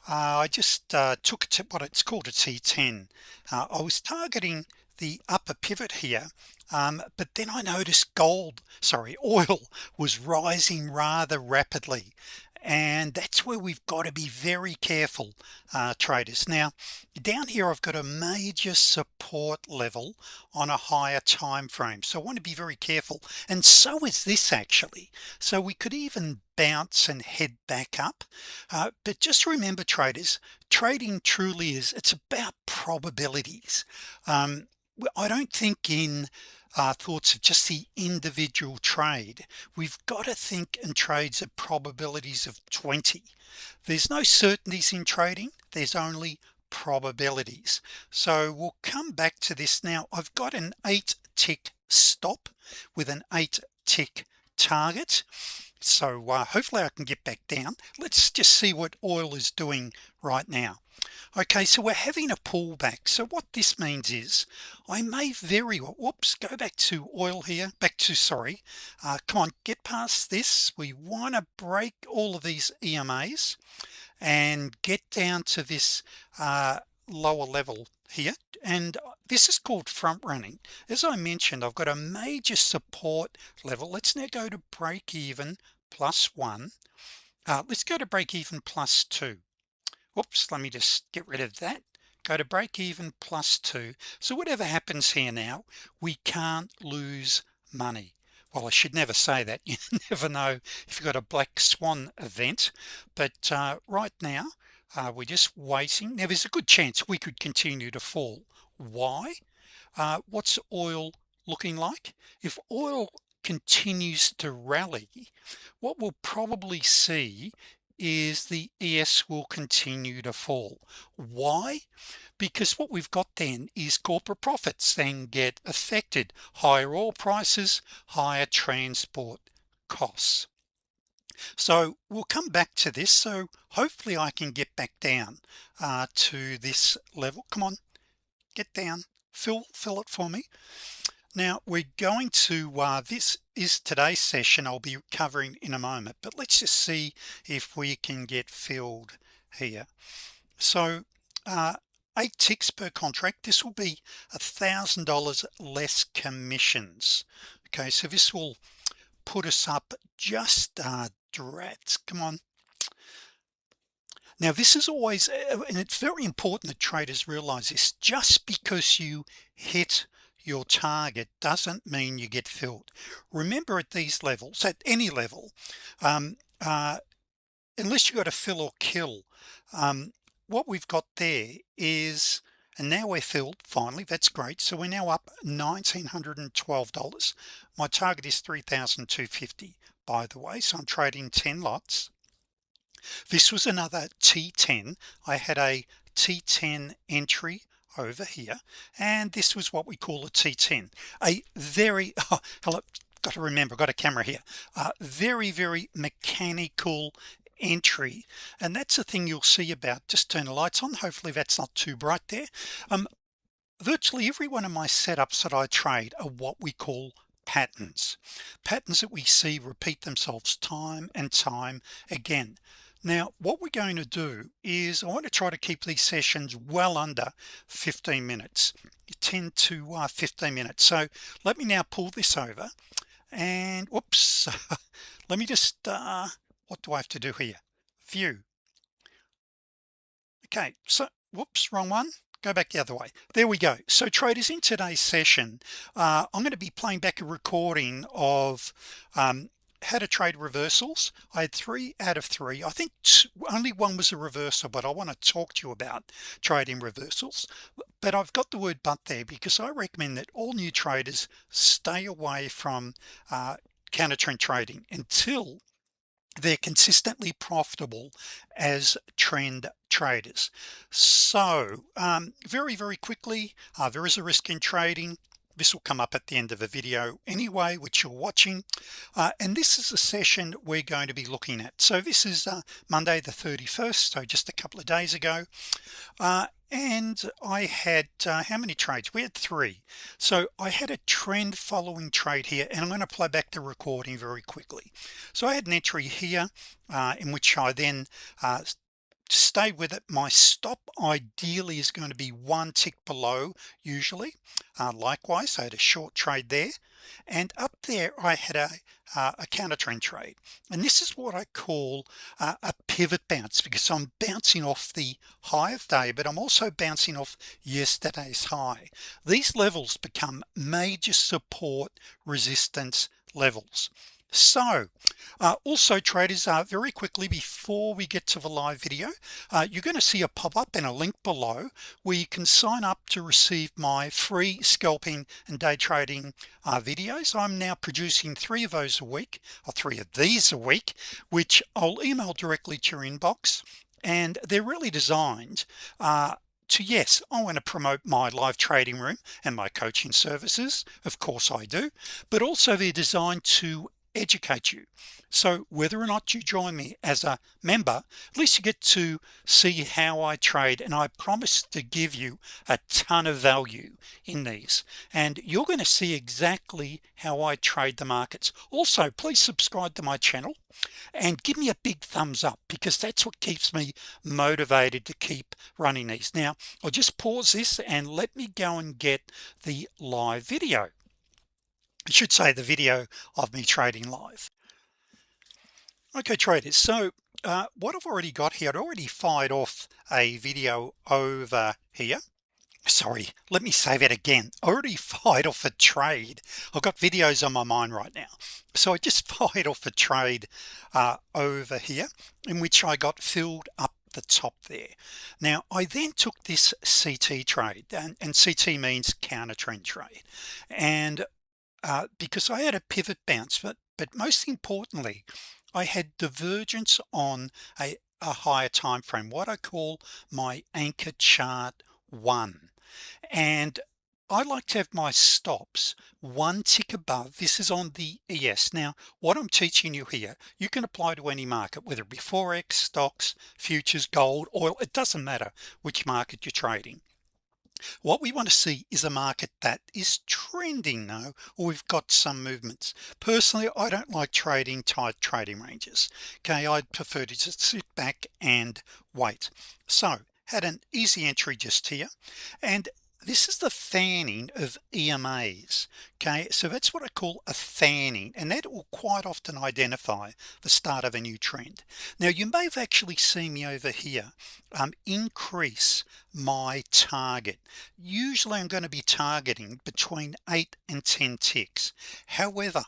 I just took it to what it's called a T10. I was targeting the upper pivot here, but then I noticed oil was rising rather rapidly, and that's where we've got to be very careful, traders. Now down here I've got a major support level on a higher time frame, so I want to be very careful, and so is this actually. So we could even bounce and head back up, but just remember, traders, trading truly is, it's about probabilities. I don't think in thoughts of just the individual trade. We've got to think in trades of probabilities of 20. There's no certainties in trading, there's only probabilities. So we'll come back to this now. I've got an 8 tick stop with an 8 tick target, so hopefully I can get back down. Let's just see what oil is doing right now. Okay, so we're having a pullback. So what this means is I may very well, whoops, go back to oil here, back to, sorry, come on, get past this. We want to break all of these EMAs and get down to this lower level here, and this is called front running. As I mentioned, I've got a major support level. Let's now go to break even +1. Let's go to break even +2. Whoops, let me just get rid of that. Go to break even +2. So whatever happens here now, we can't lose money. Well, I should never say that. You never know if you've got a black swan event, but right now we're just waiting. Now there's a good chance we could continue to fall. Why? What's oil looking like? If oil continues to rally, what we'll probably see is the ES will continue to fall. Why? Because what we've got then is corporate profits then get affected. Higher oil prices, higher transport costs. So we'll come back to this. So hopefully I can get back down to this level. Come on, get down, fill it for me. Now we're going to this is today's session. I'll be covering in a moment, but let's just see if we can get filled here. So 8 ticks per contract. This will be $1,000 less commissions. Okay, so this will put us up just drats, come on. Now this is always and it's very important that traders realize this. Just because you hit your target doesn't mean you get filled. Remember, at these levels, at any level, unless you got to fill or kill, what we've got there is, and now we're filled finally. That's great. So we're now up $1,912. My target is 3,250, by the way, so I'm trading 10 lots. This was another T10. I had a T10 entry over here, and this was what we call a T10, a very hello, got to remember, got a camera here, very mechanical entry. And that's the thing you'll see about, just turn the lights on, hopefully that's not too bright there. Virtually every one of my setups that I trade are what we call patterns that we see repeat themselves time and time again. Now what we're going to do is I want to try to keep these sessions well under 15 minutes, 10 to 15 minutes. So let me now pull this over and whoops, let me just what do I have to do here? View. Okay, so whoops, wrong one. Go back the other way. There we go. So traders, in today's session I'm going to be playing back a recording of how to trade reversals. I had 3 out of 3. I think only one was a reversal, but I want to talk to you about trading reversals. But I've got the word but there because I recommend that all new traders stay away from counter trend trading until they're consistently profitable as trend traders. So very quickly, there is a risk in trading. This will come up at the end of the video anyway, which you're watching, and this is a session we're going to be looking at. So this is Monday the 31st, so just a couple of days ago, and I had how many trades? We had 3. So I had a trend following trade here, and I'm going to play back the recording very quickly. So I had an entry here in which I then to stay with it, my stop ideally is going to be one tick below usually. Likewise, I had a short trade there, and up there I had a counter trend trade, and this is what I call a pivot bounce, because I'm bouncing off the high of day, but I'm also bouncing off yesterday's high. These levels become major support resistance levels. So also traders, very quickly before we get to the live video, you're going to see a pop-up and a link below where you can sign up to receive my free scalping and day trading videos. I'm now producing 3 of those a week, or 3 of these a week, which I'll email directly to your inbox, and they're really designed yes, I want to promote my live trading room and my coaching services. Of course I do, but also they're designed to educate you. So whether or not you join me as a member, at least you get to see how I trade, and I promise to give you a ton of value in these, and you're going to see exactly how I trade the markets. Also, please subscribe to my channel and give me a big thumbs up, because that's what keeps me motivated to keep running these. Now I'll just pause this and let me go and get the live video. I should say the video of me trading live. Okay traders, so what I've already got here, I'd already fired off a video over here. Sorry, let me say that again. I already fired off a trade. I've got videos on my mind right now, so I just fired off a trade over here in which I got filled up the top there. Now I then took this CT trade, and CT means counter trend trade, and because I had a pivot bounce, but most importantly I had divergence on a higher time frame, what I call my anchor chart 1, and I like to have my stops one tick above. This is on the ES. Now what I'm teaching you here, you can apply to any market, whether it be Forex, stocks, futures, gold, oil. It doesn't matter which market you're trading. What we want to see is a market that is trending now, or we've got some movements. Personally, I don't like trading tight trading ranges. Okay, I'd prefer to just sit back and wait. So had an easy entry just here, and this is the fanning of EMAs. Okay, so that's what I call a fanning, and that will quite often identify the start of a new trend. Now you may have actually seen me over here increase my target. Usually I'm going to be targeting between 8 and 10 ticks. However,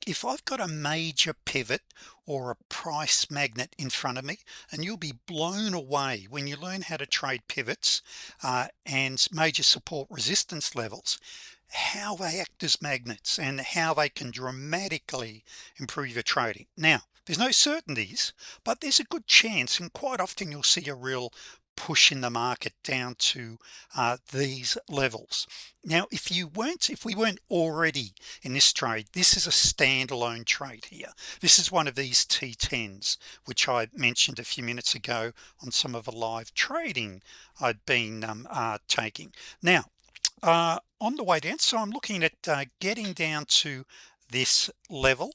if I've got a major pivot or a price magnet in front of me, and you'll be blown away when you learn how to trade pivots and major support resistance levels, how they act as magnets and how they can dramatically improve your trading. Now there's no certainties, but there's a good chance, and quite often you'll see a real push in the market down to these levels. Now if we weren't already in this trade, this is a standalone trade here. This is one of these T10s which I mentioned a few minutes ago on some of the live trading I'd been taking. Now on the way down, so I'm looking at getting down to this level,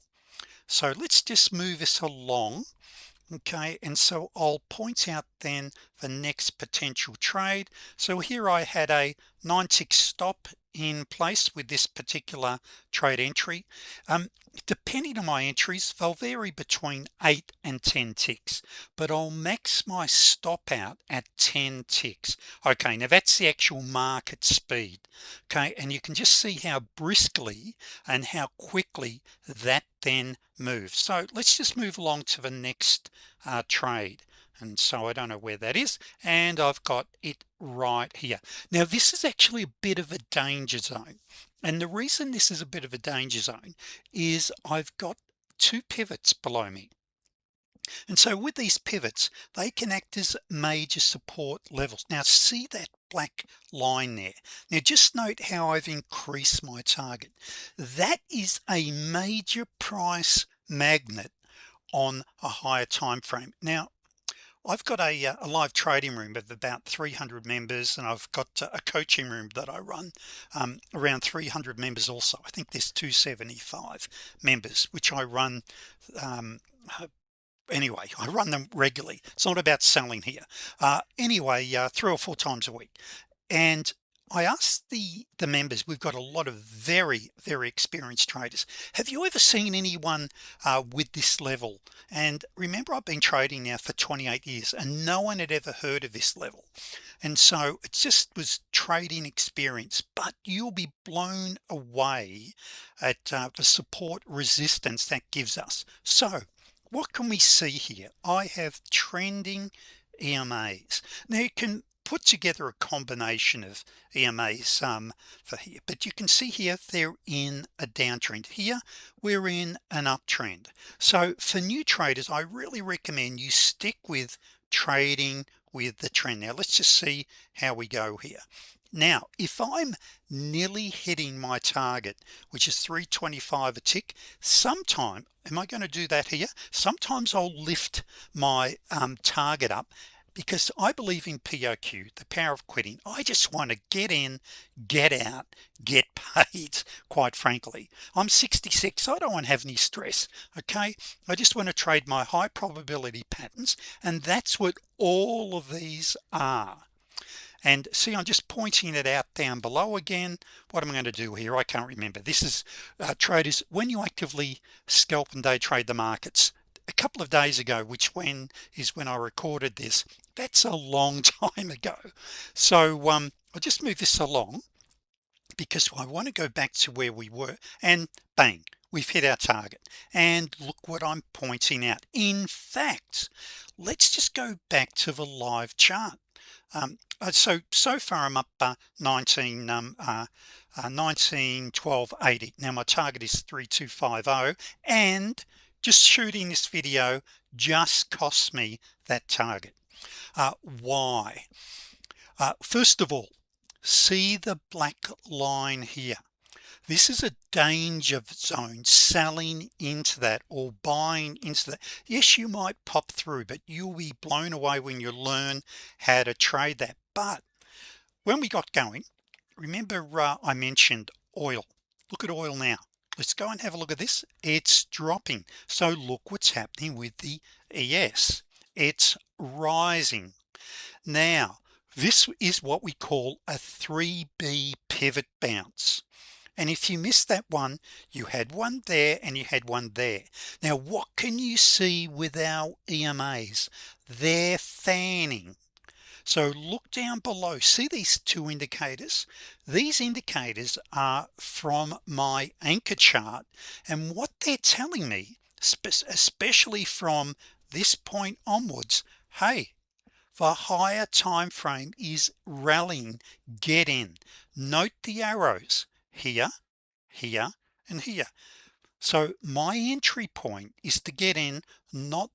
so let's just move this along. Okay, and so I'll point out then the next potential trade. So here I had a 9-tick stop in place with this particular trade entry. Depending on my entries, they'll vary between 8 and 10 ticks, but I'll max my stop out at 10 ticks. Okay, now that's the actual market speed. Okay, and you can just see how briskly and how quickly that then moves. So let's just move along to the next trade, and so I don't know where that is, and I've got it right here. Now this is actually a bit of a danger zone, and the reason this is a bit of a danger zone is I've got 2 pivots below me, and so with these pivots they can act as major support levels. Now see that black line there? Now just note how I've increased my target. That is a major price magnet on a higher time frame. Now I've got a live trading room of about 300 members, and I've got a coaching room that I run around 300 members also. I think there's 275 members which I run anyway, I run them regularly. It's not about selling here. Anyway, 3 or 4 times a week. And I asked the members, we've got a lot of very experienced traders, have you ever seen anyone with this level? And remember, I've been trading now for 28 years and no one had ever heard of this level. And so it just was trading experience, but you'll be blown away at the support resistance that gives us. So what can we see here? I have trending EMAs. Now you can put together a combination of EMAs for here, but you can see here they're in a downtrend. Here we're in an uptrend. So for new traders, I really recommend you stick with trading with the trend. Now let's just see how we go here. Now if I'm nearly hitting my target, which is 325 a tick, sometime, am I going to do that here? Sometimes I'll lift my target up, because I believe in POQ, the power of quitting. I just want to get in, get out, get paid. Quite frankly, I'm 66. I don't want to have any stress. Okay, I just want to trade my high probability patterns, and that's what all of these are. And see, I'm just pointing it out down below again. What am I going to do here? I can't remember. This is traders, when you actively scalp and day trade the markets. A couple of days ago, which is when I recorded this, that's a long time ago. So I'll just move this along because I want to go back to where we were, and bang, we've hit our target. And look what I'm pointing out. In fact, let's just go back to the live chart. So far I'm up 1912.80. Now my target is 3250, and just shooting this video just cost me that target. Why? First of all, see the black line here. This is a danger zone, selling into that or buying into that. Yes, you might pop through, but you'll be blown away when you learn how to trade that. But when we got going, remember I mentioned oil. Look at oil now. Let's go and have a look at this. It's dropping. So look what's happening with the ES. It's rising. Now this is what we call a 3B pivot bounce. And if you missed that one, you had one there and you had one there. Now what can you see with our EMAs? They're fanning. So look down below, see these two indicators? These indicators are from my anchor chart, and what they're telling me, especially from this point onwards, hey, the higher time frame is rallying. Get in. Note the arrows here, here, and here. So my entry point is to get in, not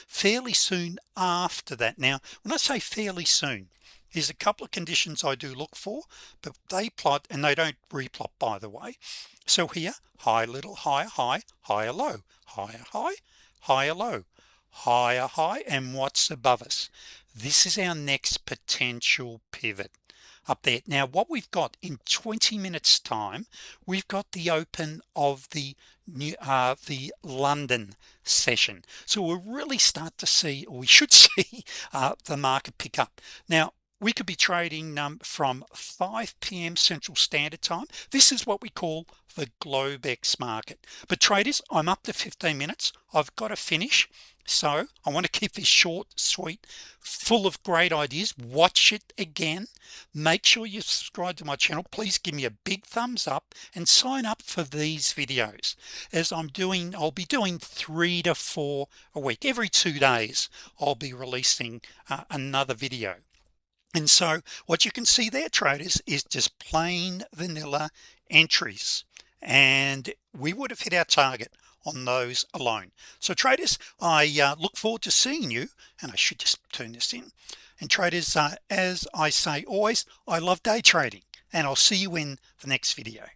fairly soon after that. Now when I say fairly soon, there's a couple of conditions I do look for, but they plot, and they don't replot, by the way. So here, high, little, higher, high, higher, low, higher, high, higher, low, higher, high, and what's above us? This is our next potential pivot up there. Now what we've got in 20 minutes time, we've got the open of the London session. So we'll really start to see, or we should see, the market pick up. Now we could be trading from 5 p.m. Central Standard Time. This is what we call the Globex market. But traders, I'm up to 15 minutes. I've got to finish. So I want to keep this short, sweet, full of great ideas. Watch it again. Make sure you subscribe to my channel. Please give me a big thumbs up and sign up for these videos. As I'll be doing 3 to 4 a week. Every 2 days I'll be releasing another video. And so what you can see there, traders, is just plain vanilla entries, and we would have hit our target on those alone. So traders, I look forward to seeing you, and I should just turn this in. And traders, as I say always, I love day trading, and I'll see you in the next video.